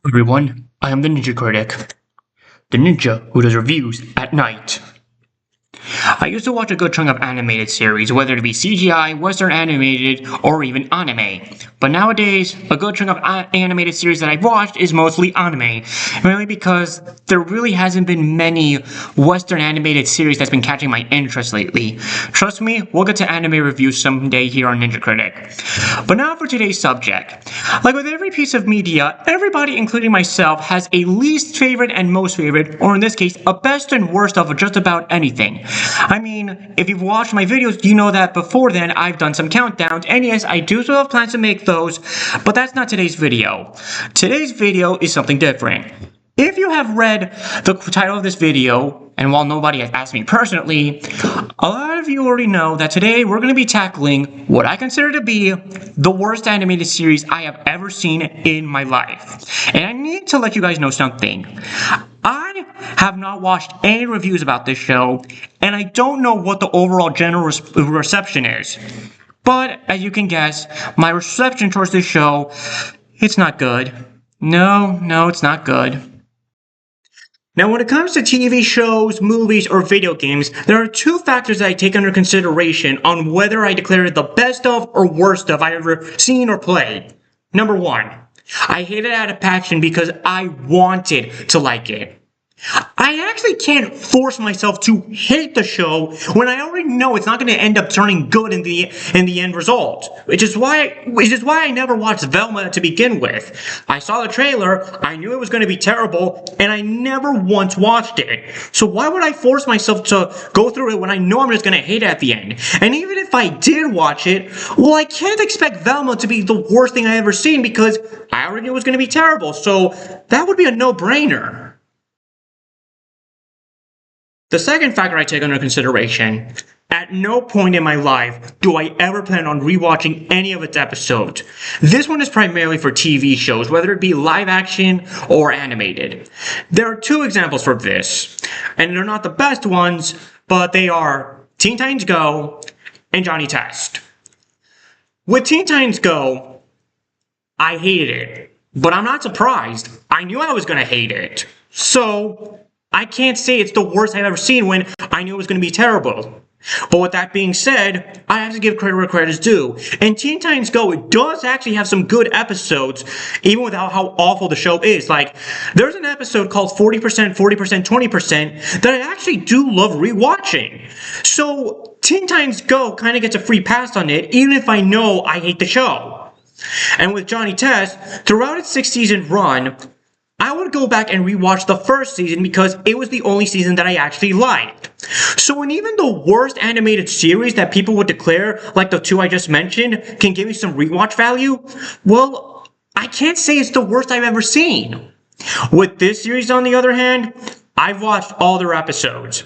Everyone, I am the Ninja Critic, the ninja who does reviews at night. I used to watch a good chunk of animated series, whether it be CGI, Western animated, or even anime. But nowadays, a good chunk of animated series that I've watched is mostly anime, mainly because there really hasn't been many Western animated series that's been catching my interest lately. Trust me, we'll get to anime reviews someday here on Ninja Critic. But now for today's subject. Like with every piece of media, everybody, including myself, has a least favorite and most favorite, or in this case, a best and worst of just about anything. I mean, if you've watched my videos, you know that before then I've done some countdowns, and yes, I do still have plans to make those, but that's not today's video. Today's video is something different. If you have read the title of this video, and while nobody has asked me personally, a lot of you already know that today we're going to be tackling what I consider to be the worst animated series I have ever seen in my life. And I need to let you guys know something. I have not watched any reviews about this show, and I don't know what the overall general reception is. But, as you can guess, my reception towards this show, it's not good. No, it's not good. Now, when it comes to TV shows, movies, or video games, there are two factors that I take under consideration on whether I declare it the best of or worst of I've ever seen or played. Number one, I hate it out of passion because I wanted to like it. I actually can't force myself to hate the show when I already know it's not going to end up turning good in the end result. Which is why I never watched Velma to begin with. I saw the trailer, I knew it was going to be terrible, and I never once watched it. So why would I force myself to go through it when I know I'm just going to hate it at the end? And even if I did watch it, well, I can't expect Velma to be the worst thing I ever seen because I already knew it was going to be terrible. So that would be a no-brainer. The second factor I take under consideration, at no point in my life do I ever plan on rewatching any of its episodes. This one is primarily for TV shows, whether it be live action or animated. There are two examples for this, and they're not the best ones, but they are Teen Titans Go and Johnny Test. With Teen Titans Go, I hated it, but I'm not surprised. I knew I was going to hate it. So I can't say it's the worst I've ever seen when I knew it was going to be terrible. But with that being said, I have to give credit where credit's due. And Teen Titans Go, it does actually have some good episodes, even without how awful the show is. Like, there's an episode called 40%, 40%, 20% that I actually do love rewatching. So Teen Titans Go kind of gets a free pass on it, even if I know I hate the show. And with Johnny Test, throughout its 6-season run, I would go back and rewatch the first season because it was the only season that I actually liked. So when even the worst animated series that people would declare, like the two I just mentioned, can give me some rewatch value, well, I can't say it's the worst I've ever seen. With this series, on the other hand, I've watched all their episodes.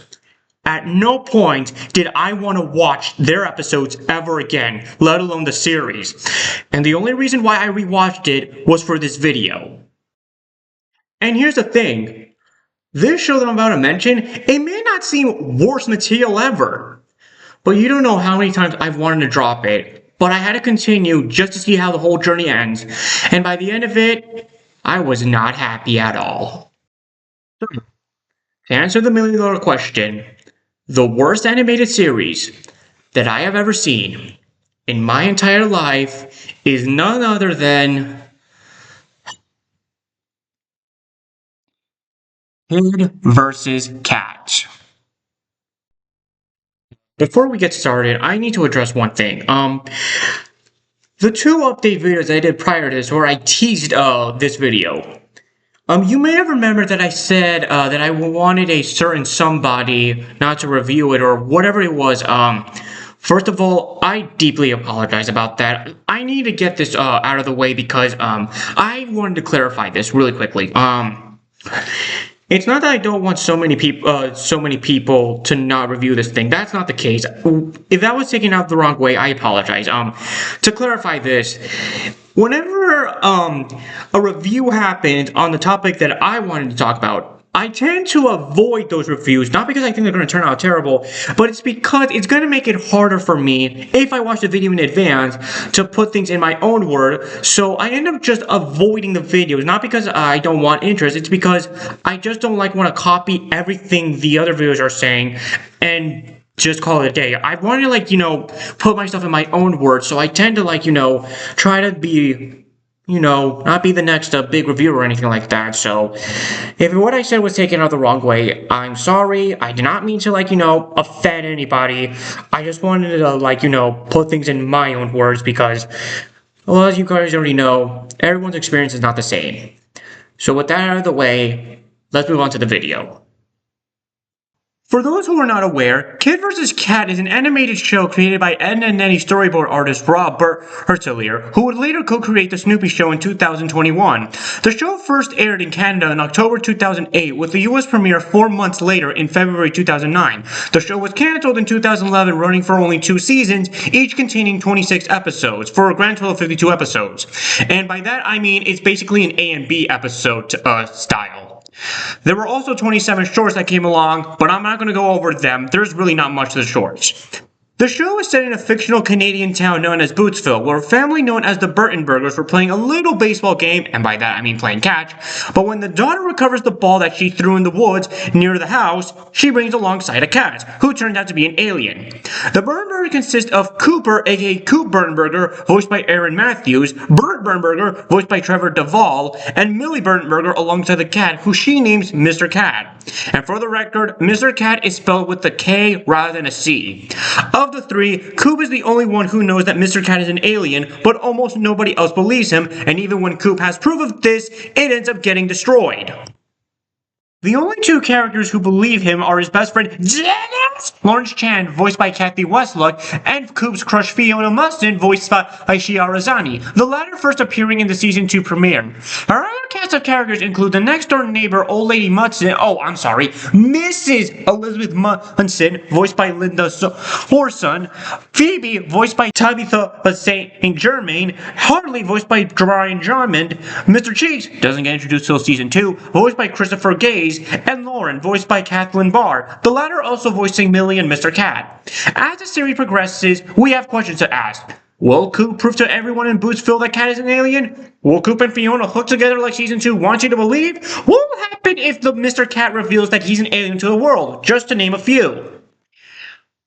At no point did I want to watch their episodes ever again, let alone the series. And the only reason why I rewatched it was for this video. And here's the thing, this show that I'm about to mention, it may not seem worst material ever, but you don't know how many times I've wanted to drop it, but I had to continue just to see how the whole journey ends, and by the end of it, I was not happy at all. So, to answer the million-dollar question, the worst animated series that I have ever seen in my entire life is none other than Kid versus Cat. Before we get started, I need to address one thing. The two update videos I did prior to this, where I teased this video. You may have remembered that I said that I wanted a certain somebody not to review it or whatever it was. First of all, I deeply apologize about that. I need to get this out of the way because I wanted to clarify this really quickly. It's not that I don't want so many people to not review this thing. That's not the case. If that was taken out the wrong way, I apologize. To clarify this, whenever a review happened on the topic that I wanted to talk about, I tend to avoid those reviews, not because I think they're going to turn out terrible, but it's because it's going to make it harder for me, if I watch the video in advance, to put things in my own word, so I end up just avoiding the videos, not because I don't want interest, it's because I just don't want to copy everything the other videos are saying, and just call it a day. I want to, put myself in my own words, so I tend to, try to be not be the next big reviewer or anything like that. So, if what I said was taken out the wrong way, I'm sorry. I did not mean to, offend anybody. I just wanted to, put things in my own words because, well, as you guys already know, everyone's experience is not the same. So, with that out of the way, let's move on to the video. For those who are not aware, Kid vs. Kat is an animated show created by Ed and Nettie storyboard artist Rob Hertzelier, who would later co-create the Snoopy Show in 2021. The show first aired in Canada in October 2008, with the US premiere 4 months later in February 2009. The show was cancelled in 2011, running for only 2 seasons, each containing 26 episodes, for a grand total of 52 episodes. And by that I mean it's basically an A and B episode style. There were also 27 shorts that came along, but I'm not going to go over them. There's really not much to the shorts. The show is set in a fictional Canadian town known as Bootsville, where a family known as the Burtonburgers were playing a little baseball game, and by that I mean playing catch, but when the daughter recovers the ball that she threw in the woods near the house, she brings alongside a cat, who turns out to be an alien. The Burtonburgers consist of Cooper, aka Coop Burtonburger, voiced by Aaron Matthews, Bert Burtonburger, voiced by Trevor Duvall, and Millie Burtonburger alongside the cat, who she names Mr. Cat. And for the record, Mr. Cat is spelled with a K rather than a C. Of the 3, Coop is the only one who knows that Mr. Cat is an alien, but almost nobody else believes him, and even when Coop has proof of this, it ends up getting destroyed. The only 2 characters who believe him are his best friend, Lawrence Chan, voiced by Kathy Westlock, and Coop's crush Fiona Mustin, voiced by Shia Razani, the latter first appearing in the Season 2 premiere. Her other cast of characters include the next-door neighbor, Old Lady Mudson, Mrs. Elizabeth Munson, voiced by Linda Horson, Phoebe, voiced by Tabitha St. Germain, Harley, voiced by Brian Drummond, Mr. Cheeks, doesn't get introduced till Season 2, voiced by Christopher Gaze, and Lauren, voiced by Kathleen Barr, the latter also voicing Millie and Mr. Cat. As the series progresses, we have questions to ask. Will Coop prove to everyone in Bootsville that Cat is an alien? Will Coop and Fiona hook together like Season 2 wants you to believe? What will happen if the Mr. Cat reveals that he's an alien to the world? Just to name a few.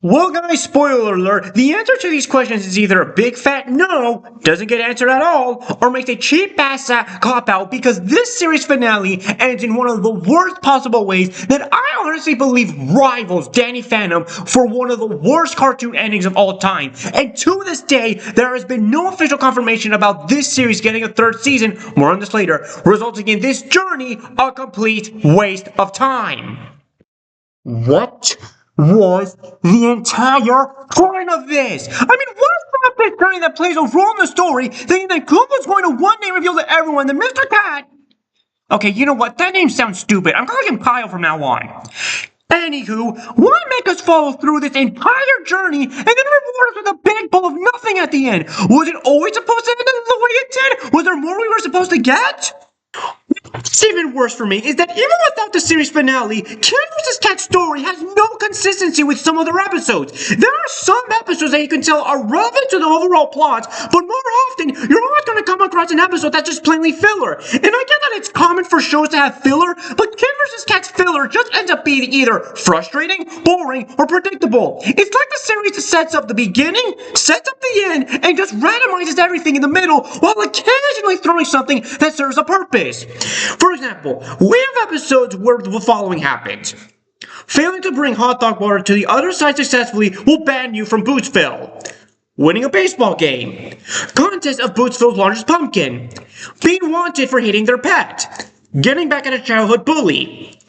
Well guys, spoiler alert, the answer to these questions is either a big fat no, doesn't get answered at all, or makes a cheap ass cop-out because this series finale ends in one of the worst possible ways that I honestly believe rivals Danny Phantom for one of the worst cartoon endings of all time. And to this day, there has been no official confirmation about this series getting a 3rd season, more on this later, resulting in this journey a complete waste of time. What was the entire point of this? I mean, what is this journey that plays a role in the story, thinking that Coop was going to one day reveal to everyone that Mr. Cat... Okay, you know what? That name sounds stupid. I'm calling him Kyle from now on. Anywho, why make us follow through this entire journey and then reward us with a big bowl of nothing at the end? Was it always supposed to end the way it did? Was there more we were supposed to get? What's even worse for me is that even without the series finale, Kid vs. Kat story has no consistency with some other episodes. There are some episodes that you can tell are relevant to the overall plot, but more often, you're always going to come across an episode that's just plainly filler. And I get that it's common for shows to have filler, but Kid vs. Kat's filler just ends up being either frustrating, boring, or predictable. It's like the series sets up the beginning, sets up the end, and just randomizes everything in the middle, while occasionally throwing something that serves a purpose. For example, we have episodes where the following happens. Failing to bring hot dog water to the other side successfully will ban you from Bootsville. Winning a baseball game. Contest of Bootsville's largest pumpkin. Being wanted for hitting their pet. Getting back at a childhood bully.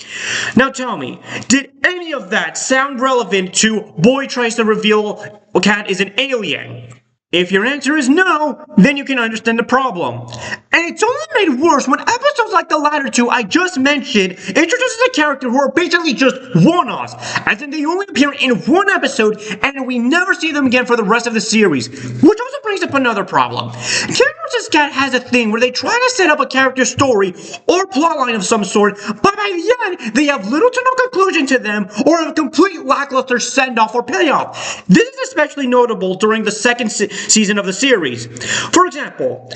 Now tell me, did any of that sound relevant to boy tries to reveal Cat is an alien? If your answer is no, then you can understand the problem. And it's only made worse when episodes like the latter 2 I just mentioned introduces a character who are basically just one-offs, as in they only appear in one episode and we never see them again for the rest of the series. Which also brings up another problem. Kid vs. vs. Cat has a thing where they try to set up a character story or plotline of some sort, but by the end, they have little to no conclusion to them or a complete lackluster send-off or payoff. This is especially notable during the second season of the series. For example,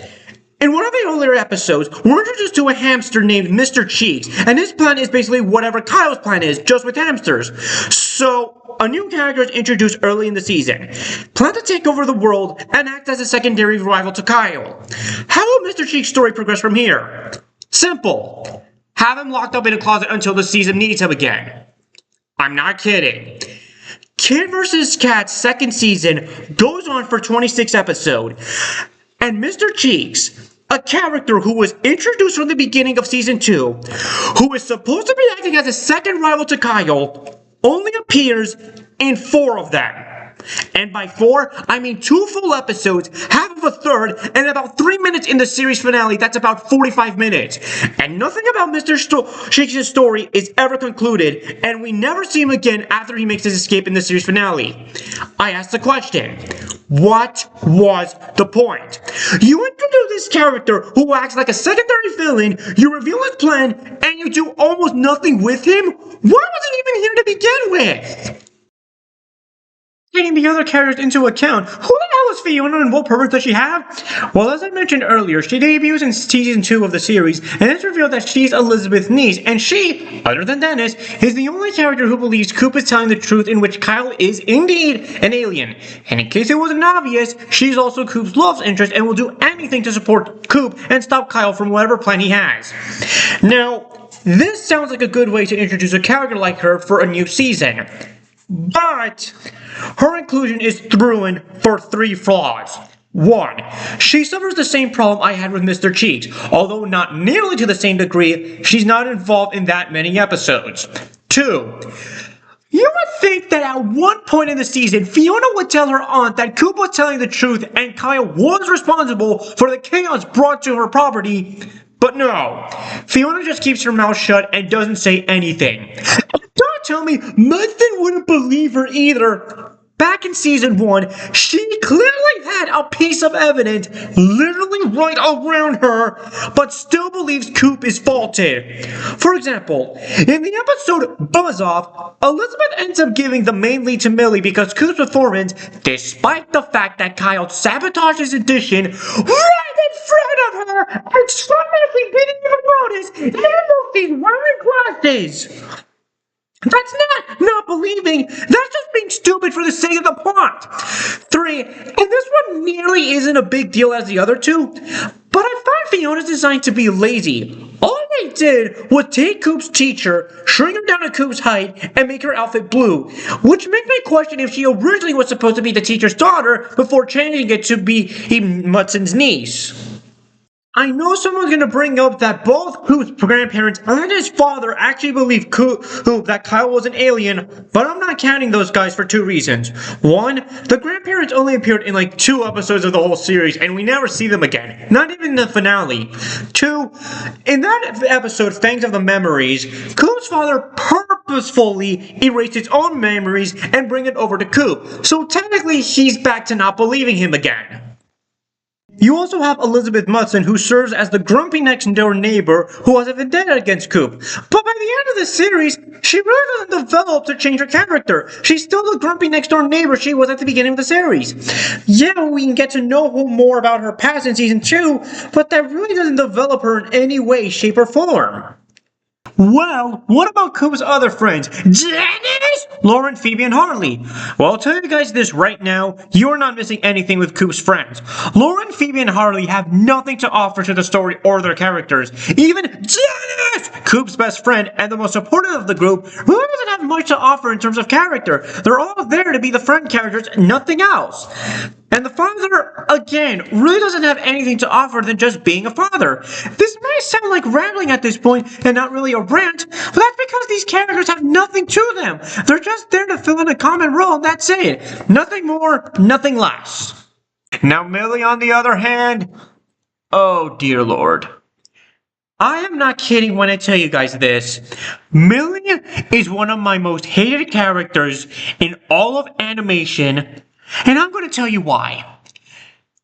in one of the earlier episodes, we're introduced to a hamster named Mr. Cheeks, and his plan is basically whatever Kyle's plan is, just with hamsters. So, a new character is introduced early in the season, planned to take over the world and act as a secondary rival to Kyle. How will Mr. Cheeks' story progress from here? Simple. Have him locked up in a closet until the season needs him again. I'm not kidding. Kid vs. Cat's second season goes on for 26 episodes, and Mr. Cheeks, a character who was introduced from the beginning of season 2, who is supposed to be acting as a second rival to Kyle, only appears in 4 of them. And by 4, I mean 2 full episodes, half of a third, and about 3 minutes in the series finale. That's about 45 minutes. And nothing about Mr. Cheeks' story is ever concluded, and we never see him again after he makes his escape in the series finale. I ask the question, what was the point? You introduce this character who acts like a secondary villain, you reveal his plan, and you do almost nothing with him? Why was he even here to begin with? Taking the other characters into account, who the hell is Fiona and what purpose does she have? Well, as I mentioned earlier, she debuts in season 2 of the series, and it's revealed that she's Elizabeth's niece, and she, other than Dennis, is the only character who believes Coop is telling the truth in which Kyle is indeed an alien. And in case it wasn't obvious, she's also Coop's love interest and will do anything to support Coop and stop Kyle from whatever plan he has. Now, this sounds like a good way to introduce a character like her for a new season. But her inclusion is ruined for 3 flaws. 1. She suffers the same problem I had with Mr. Cheeks, although not nearly to the same degree. She's not involved in that many episodes. 2. You would think that at one point in the season, Fiona would tell her aunt that Coop was telling the truth and Kyle was responsible for the chaos brought to her property. But no, Fiona just keeps her mouth shut and doesn't say anything. Don't tell me Mudson wouldn't believe her either. Back in season 1, she clearly had a piece of evidence literally right around her, but still believes Coop is faulted. For example, in the episode Buzz Off, Elizabeth ends up giving the main lead to Millie because Coop's performance, despite the fact that Kyle sabotaged his audition right in front of her, and somehow she didn't even notice, even though she's wearing glasses. That's not believing, that's just being stupid for the sake of the plot. 3, and this one nearly isn't a big deal as the other 2, but I find Fiona's design to be lazy. All they did was take Coop's teacher, shrink her down to Coop's height, and make her outfit blue, which makes me question if she originally was supposed to be the teacher's daughter before changing it to be Mudson's niece. I know someone's going to bring up that both Coop's grandparents and his father actually believe Coop that Kyle was an alien, but I'm not counting those guys for 2 reasons. 1, the grandparents only appeared in like 2 episodes of the whole series, and we never see them again, not even in the finale. 2, in that episode, Fangs of the Memories, Coop's father purposefully erased his own memories and bring it over to Coop, so technically he's back to not believing him again. You also have Elizabeth Mudson, who serves as the grumpy next-door neighbor who has a vendetta against Coop. But by the end of the series, she really doesn't develop to change her character. She's still the grumpy next-door neighbor she was at the beginning of the series. Yeah, we can get to know more about her past in season 2, but that really doesn't develop her in any way, shape, or form. Well, what about Coop's other friends? Dennis, Lauren, Phoebe, and Harley. Well, I'll tell you guys this right now, you're not missing anything with Coop's friends. Lauren, Phoebe, and Harley have nothing to offer to the story or their characters. Even Dennis, Coop's best friend and the most supportive of the group, really doesn't have much to offer in terms of character. They're all there to be the friend characters and nothing else. And the father, again, really doesn't have anything to offer than just being a father. This may sound like rambling at this point and not really a rant, but that's because these characters have nothing to them. They're just there to fill in a common role and that's it. Nothing more, nothing less. Now Millie, on the other hand, oh dear Lord. I am not kidding when I tell you guys this. Millie is one of my most hated characters in all of animation, and I'm going to tell you why.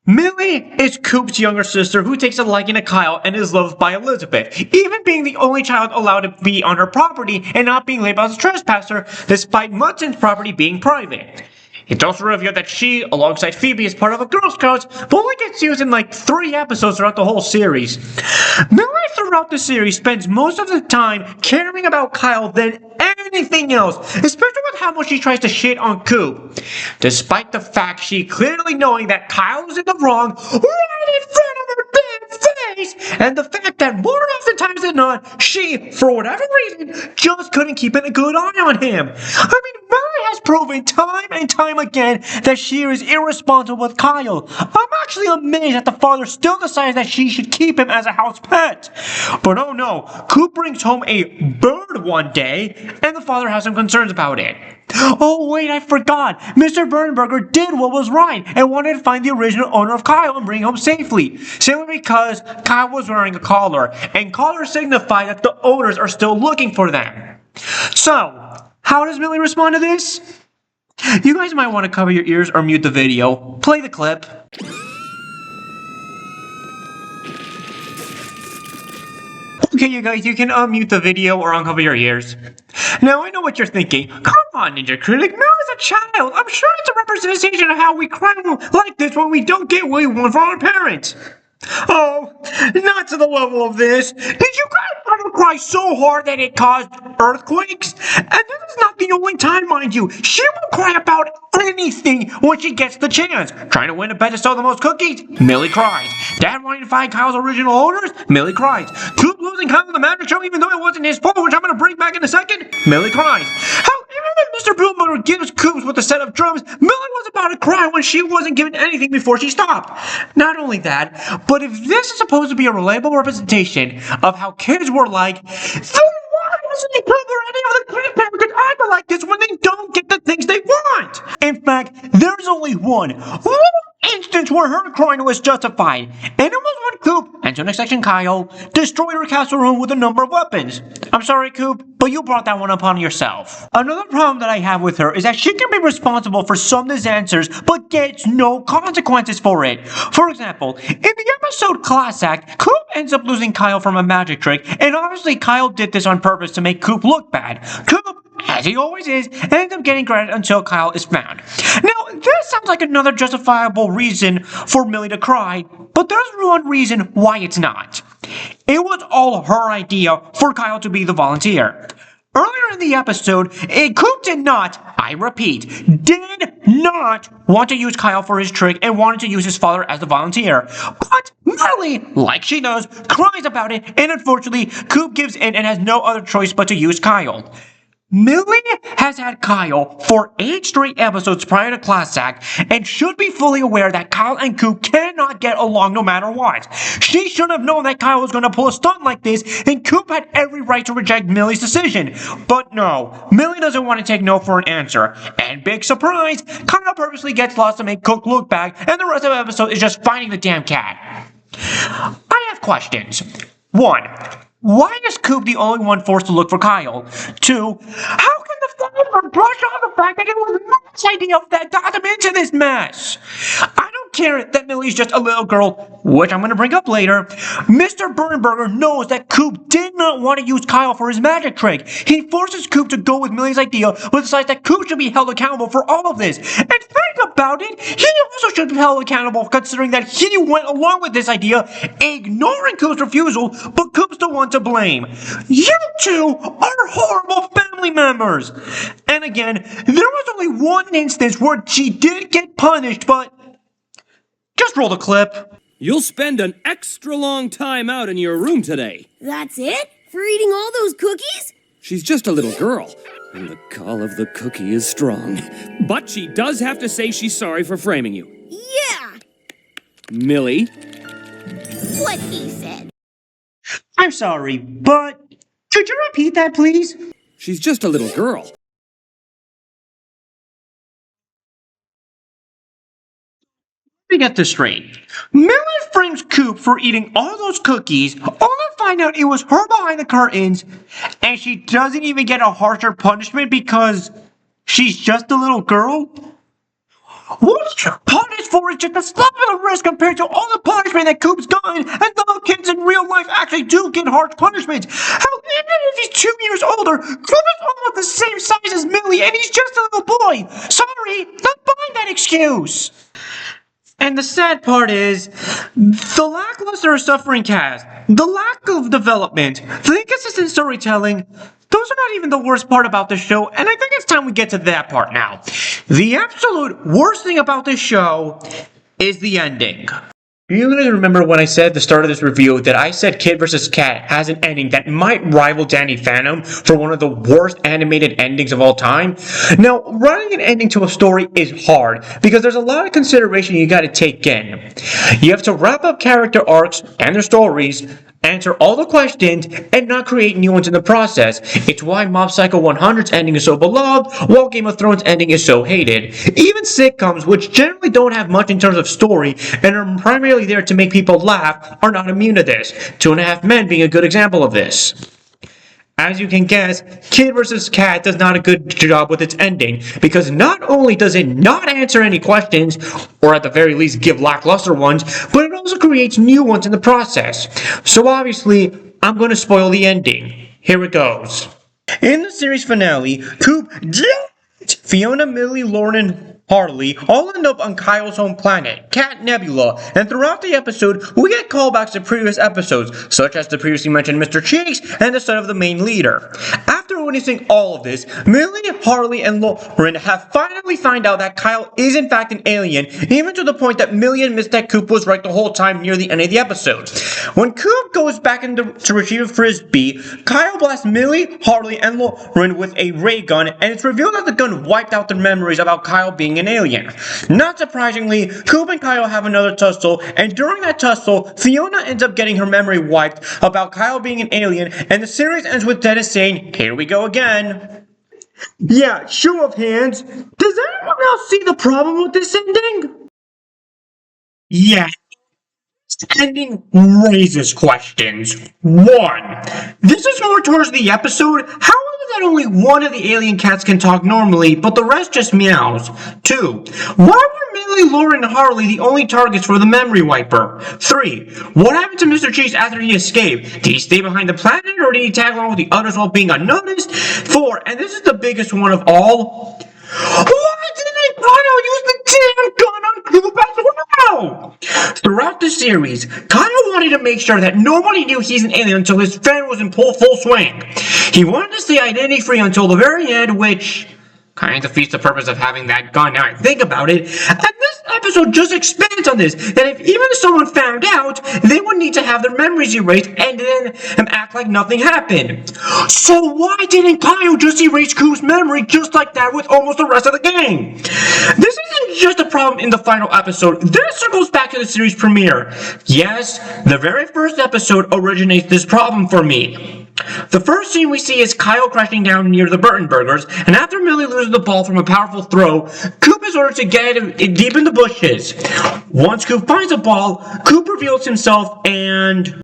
Millie is Coop's younger sister who takes a liking to Kyle and is loved by Elizabeth, even being the only child allowed to be on her property and not being labeled as a trespasser, despite Mudson's property being private. It's also revealed that she, alongside Phoebe, is part of the Girl Scouts, but only gets used in like 3 episodes throughout the whole series. Millie throughout the series spends most of the time caring about Kyle than anything else, especially with how much she tries to shit on Coop. Despite the fact she clearly knowing that Kyle is in the wrong right in front of her damn face, and the fact that more oftentimes than not, she, for whatever reason, just couldn't keep a good eye on him. I mean, Millie has proven time and time again that she is irresponsible with Kyle. I'm actually amazed that the father still decides that she should keep him as a house pet. But oh no, Coop brings home a bird one day, and the father has some concerns about it. Oh wait, I forgot. Mr. Bernberger did what was right and wanted to find the original owner of Kyle and bring him home safely, simply because Kyle was wearing a collar, and collars signify that the owners are still looking for them. So, how does Millie respond to this? You guys might want to cover your ears or mute the video. Play the clip. Okay, you guys, you can unmute the video or uncover your ears. Now, I know what you're thinking. Come on, Ninja Critic, Mel is a child. I'm sure it's a representation of how we cry like this when we don't get what we want from our parents. Oh, not to the level of this. Did you guys ever cry so hard that it caused earthquakes? And this is not the only time, mind you. She will cry about anything when she gets the chance. Trying to win a bet to sell the most cookies? Millie cries. Dad wanting to find Kyle's original owners? Millie cries. Coop losing Kyle in the magic show even though it wasn't his fault, which I'm going to bring back in a second? Millie cries. How even when Mr. Billmother gives Coops with a set of drums, Millie was about to cry when she wasn't given anything before she stopped. Not only that, but if this is supposed to be a reliable representation of how kids were like, then why doesn't it cover any of the grandparents could act like this when they don't get the things they want? In fact, there's only one instance where her crying was justified, and it was when Coop, and to an extension Kyle, destroyed her castle room with a number of weapons. I'm sorry, Coop, but you brought that one upon yourself. Another problem that I have with her is that she can be responsible for some disasters, but gets no consequences for it. For example, in the episode Class Act, Coop ends up losing Kyle from a magic trick, and obviously Kyle did this on purpose to make Coop look bad. Coop, as he always is, ends up getting credit until Kyle is found. Now, this sounds like another justifiable reason for Millie to cry, but there's one reason why it's not. It was all her idea for Kyle to be the volunteer. Earlier in the episode, Coop did not, I repeat, did not want to use Kyle for his trick and wanted to use his father as the volunteer. But Millie, like she does, cries about it, and unfortunately, Coop gives in and has no other choice but to use Kyle. Millie has had Kyle for 8 straight episodes prior to Class Act and should be fully aware that Kyle and Coop cannot get along no matter what. She should have known that Kyle was going to pull a stunt like this, and Coop had every right to reject Millie's decision. But no, Millie doesn't want to take no for an answer. And big surprise, Kyle purposely gets lost to make Coop look bad, and the rest of the episode is just finding the damn cat. I have questions. 1. Why is Coop the only one forced to look for Kyle? 2. How can the father brush off the fact that it was Millie's idea that got him into this mess? I don't care that Millie's just a little girl, which I'm going to bring up later. Mr. Bernberger knows that Coop did not want to use Kyle for his magic trick. He forces Coop to go with Millie's idea, but decides that Coop should be held accountable for all of this. And think about it, he also should be held accountable considering that he went along with this idea, ignoring Coop's refusal, but Coop's the one to blame. You two are horrible family members. And again, there was only one instance where she did get punished, but just roll the clip. You'll spend an extra long time out in your room today. That's it? For eating all those cookies? She's just a little girl, and the call of the cookie is strong. But she does have to say she's sorry for framing you. Yeah, Millie? what he said. I'm sorry, but could you repeat that, please? She's just a little girl. Let me get this straight. Millie frames Coop for eating all those cookies, only to find out it was her behind the curtains, and she doesn't even get a harsher punishment because she's just a little girl? What punish for is just a slap of the wrist compared to all the punishment that Coop's gotten, and the kids in real life actually do get harsh punishment. How even if he's 2 years older, Coop is almost the same size as Millie, and he's just a little boy. Sorry, not buying that excuse. And the sad part is, the lackluster suffering cast, the lack of development, the inconsistent storytelling, those are not even the worst part about this show, and I think it's time we get to that part now. The absolute worst thing about this show is the ending. Do you guys remember when I said at the start of this review that I said Kid vs. Kat has an ending that might rival Danny Phantom for one of the worst animated endings of all time? Now, writing an ending to a story is hard because there's a lot of consideration you gotta take in. You have to wrap up character arcs and their stories, answer all the questions, and not create new ones in the process. It's why Mob Psycho 100's ending is so beloved, while Game of Thrones' ending is so hated. Even sitcoms, which generally don't have much in terms of story and are primarily there to make people laugh, are not immune to this. 2.5 Men being a good example of this. As you can guess, Kid vs. Kat does not a good job with its ending, because not only does it not answer any questions, or at the very least give lackluster ones, but it also creates new ones in the process. So obviously, I'm going to spoil the ending. Here it goes. In the series finale, Coop, Fiona, Millie, Lauren, and Harley all end up on Kyle's home planet, Cat Nebula, and throughout the episode, we get callbacks to previous episodes, such as the previously mentioned Mr. Cheeks and the son of the main leader. After witnessing all of this, Millie, Harley, and Lauren have finally found out that Kyle is in fact an alien, even to the point that Millie admits that Coop was right the whole time near the end of the episode. When Coop goes back to retrieve a frisbee, Kyle blasts Millie, Harley, and Lauren with a ray gun, and it's revealed that the gun wiped out their memories about Kyle being an alien. Not surprisingly, Coop and Kyle have another tussle, and during that tussle, Fiona ends up getting her memory wiped about Kyle being an alien, and the series ends with Dennis saying, "Here we go again." Yeah, show of hands. Does anyone else see the problem with this ending? Yeah. This ending raises questions. 1. This is more towards the episode. How is it that only one of the alien cats can talk normally, but the rest just meows? 2. Why were Millie, Lauren, and Harley the only targets for the memory wiper? 3. What happened to Mr. Cheese after he escaped? Did he stay behind the planet, or did he tag along with the others while being unnoticed? 4. And this is the biggest one of all. Why didn't Kyle use the damn gun on Coop as well? Throughout the series, Kyle wanted to make sure that nobody knew he's an alien until his fan was in full swing. He wanted to stay identity free until the very end, which kind of defeats the purpose of having that gun now I think about it. And this episode just expands on this, that if even if someone found out, they would need to have their memories erased and then act like nothing happened. So why didn't Kyle just erase Coop's memory just like that with almost the rest of the game? This isn't just a problem in the final episode. This circles back to the series premiere. Yes, the very first episode originates this problem for me. The first scene we see is Kyle crashing down near the Burton Burgers, and after Millie loses the ball from a powerful throw, Coop is ordered to get it deep in the bushes. Once Coop finds the ball, Coop reveals himself and...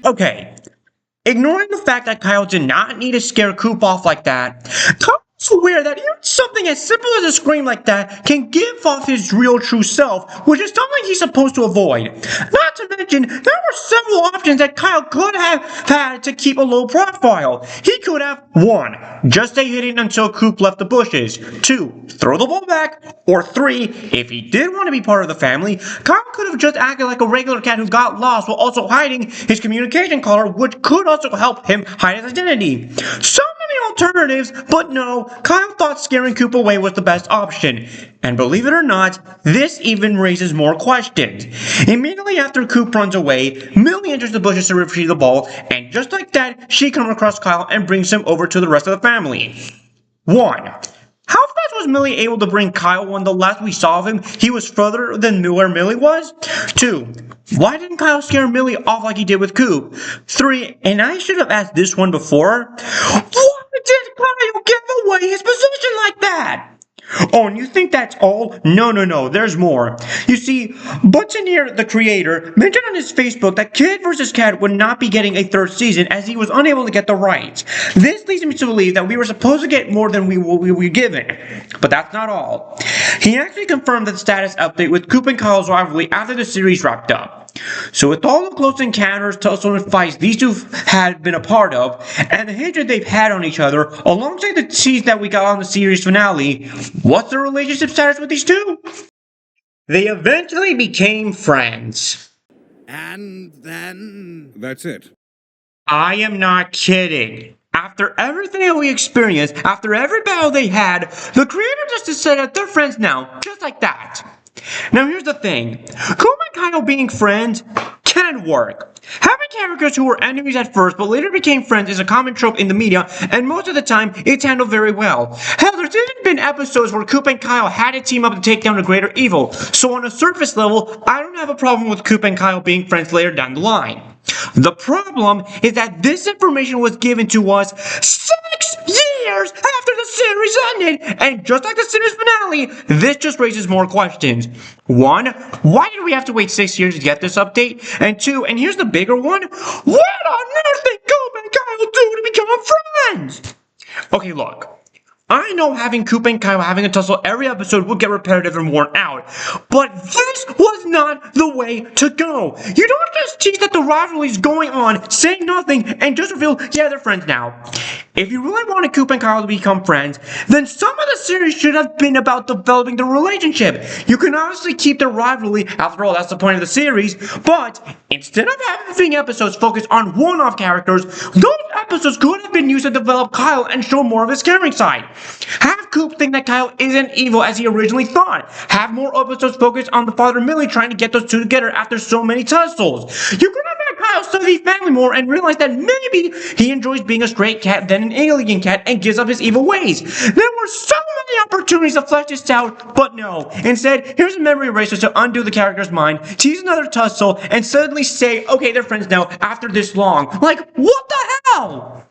Okay, ignoring the fact that Kyle did not need to scare Coop off like that, Kyle's aware that even something as simple as a scream like that can give off his real true self, which is something he's supposed to avoid. Not to mention, there were several options that Kyle could have had to keep a low profile. He could have 1. Just stay hidden until Coop left the bushes. 2. Throw the ball back. Or 3. If he did want to be part of the family, Kyle could have just acted like a regular cat who got lost while also hiding his communication collar, which could also help him hide his identity. So many alternatives, but no, Kyle thought scaring Coop away was the best option. And believe it or not, this even raises more questions. Immediately after Coop runs away, Millie enters the bushes to retrieve the ball, and just like that, she comes across Kyle and brings him over to the rest of the family. 1. How fast was Millie able to bring Kyle when the last we saw of him, he was further than where Millie was? 2. Why didn't Kyle scare Millie off like he did with Coop? 3. And I should have asked this one before. Why did Kyle give away his position like that? Oh, and you think that's all? No, there's more. You see, Buttonnier, the creator, mentioned on his Facebook that Kid vs. Kat would not be getting a third season as he was unable to get the rights. This leads me to believe that we were supposed to get more than we were given. But that's not all. He actually confirmed the status update with Coop and Kyle's rivalry after the series wrapped up. So with all the close encounters, tussles, and fights these two had been a part of, and the hatred they've had on each other, alongside the tease that we got on the series finale, what's the relationship status with these two? They eventually became friends. And then... That's it. I am not kidding. After everything that we experienced, after every battle they had, the creator just decided that they're friends now, just like that. Now here's the thing, Coop and Kyle being friends can work. Having characters who were enemies at first but later became friends is a common trope in the media, and most of the time it's handled very well. Hell, there's even been episodes where Coop and Kyle had to team up to take down a greater evil, so on a surface level, I don't have a problem with Coop and Kyle being friends later down the line. The problem is that this information was given to us 6 years after the series ended, and just like the series finale, this just raises more questions. 1, why did we have to wait 6 years to get this update? And 2, and here's the bigger one, what on earth did Coop and Kyle do to become friends? Okay, look. I know having Coop and Kyle having a tussle every episode would get repetitive and worn out, but this was not the way to go. You don't just tease that the rivalry is going on, saying nothing, and just reveal, yeah, they're friends now. If you really wanted Coop and Kyle to become friends, then some of the series should have been about developing the relationship. You can obviously keep the rivalry, after all, that's the point of the series, but instead of having episodes focused on one-off characters, those episodes could have been used to develop Kyle and show more of his caring side. Have Coop think that Kyle isn't evil as he originally thought. Have more episodes focused on the father Millie trying to get those two together after so many tussles. You could have had Kyle study family more and realize that maybe he enjoys being a stray cat than an alien cat and gives up his evil ways. There were so many opportunities to flesh this out, but no. Instead, here's a memory eraser to undo the character's mind, tease another tussle, and suddenly say, okay, they're friends now after this long. Like, what the hell?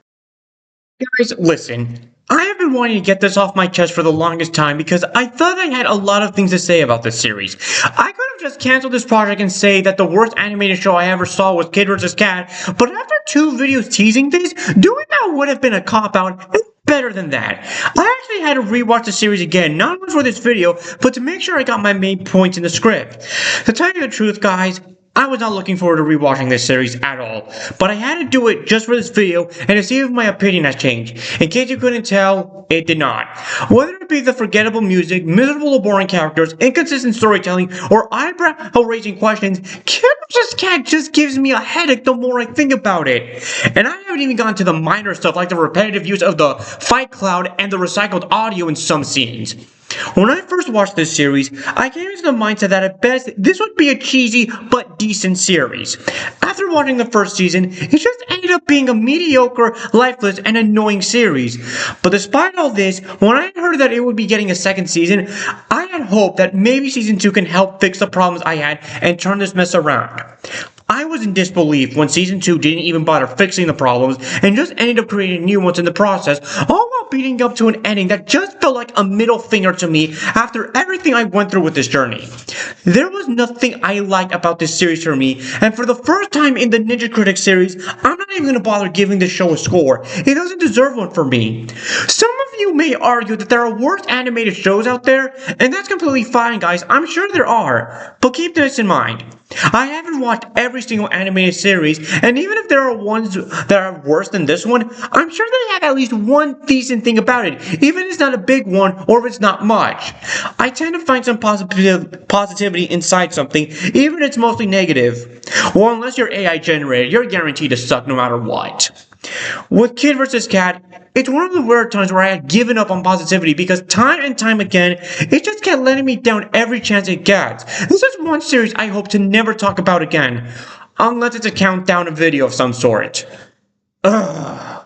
Guys, listen. I have been wanting to get this off my chest for the longest time because I thought I had a lot of things to say about this series. I could have just canceled this project and say that the worst animated show I ever saw was Kid vs. Kat, but after 2 videos teasing this, doing that would have been a cop-out and better than that. I actually had to rewatch the series again, not only for this video, but to make sure I got my main points in the script. To tell you the truth, guys, I was not looking forward to rewatching this series at all, but I had to do it just for this video and to see if my opinion has changed. In case you couldn't tell, it did not. Whether it be the forgettable music, miserable or boring characters, inconsistent storytelling, or eyebrow-raising questions, Kid vs. Kat just gives me a headache the more I think about it. And I haven't even gotten to the minor stuff like the repetitive use of the fight cloud and the recycled audio in some scenes. When I first watched this series, I came into the mindset that at best, this would be a cheesy but decent series. After watching the first season, it just ended up being a mediocre, lifeless, and annoying series. But despite all this, when I heard that it would be getting a second season, I had hope that maybe season 2 can help fix the problems I had and turn this mess around. I was in disbelief when season 2 didn't even bother fixing the problems and just ended up creating new ones in the process, all while beating up to an ending that just felt like a middle finger to me after everything I went through with this journey. There was nothing I liked about this series for me, and for the first time in the Ninja Critic series, I'm not even going to bother giving this show a score. It doesn't deserve one for me. Some of you may argue that there are worse animated shows out there, and that's completely fine, guys. I'm sure there are, but keep this in mind. I haven't watched every single animated series, and even if there are ones that are worse than this one, I'm sure they have at least one decent thing about it, even if it's not a big one or if it's not much. I tend to find some positivity inside something, even if it's mostly negative. Well, unless you're AI generated, you're guaranteed to suck no matter what. With Kid vs. Kat, it's one of the rare times where I had given up on positivity because time and time again, it just kept letting me down every chance it gets. This is one series I hope to never talk about again, unless it's a countdown video of some sort. Ugh.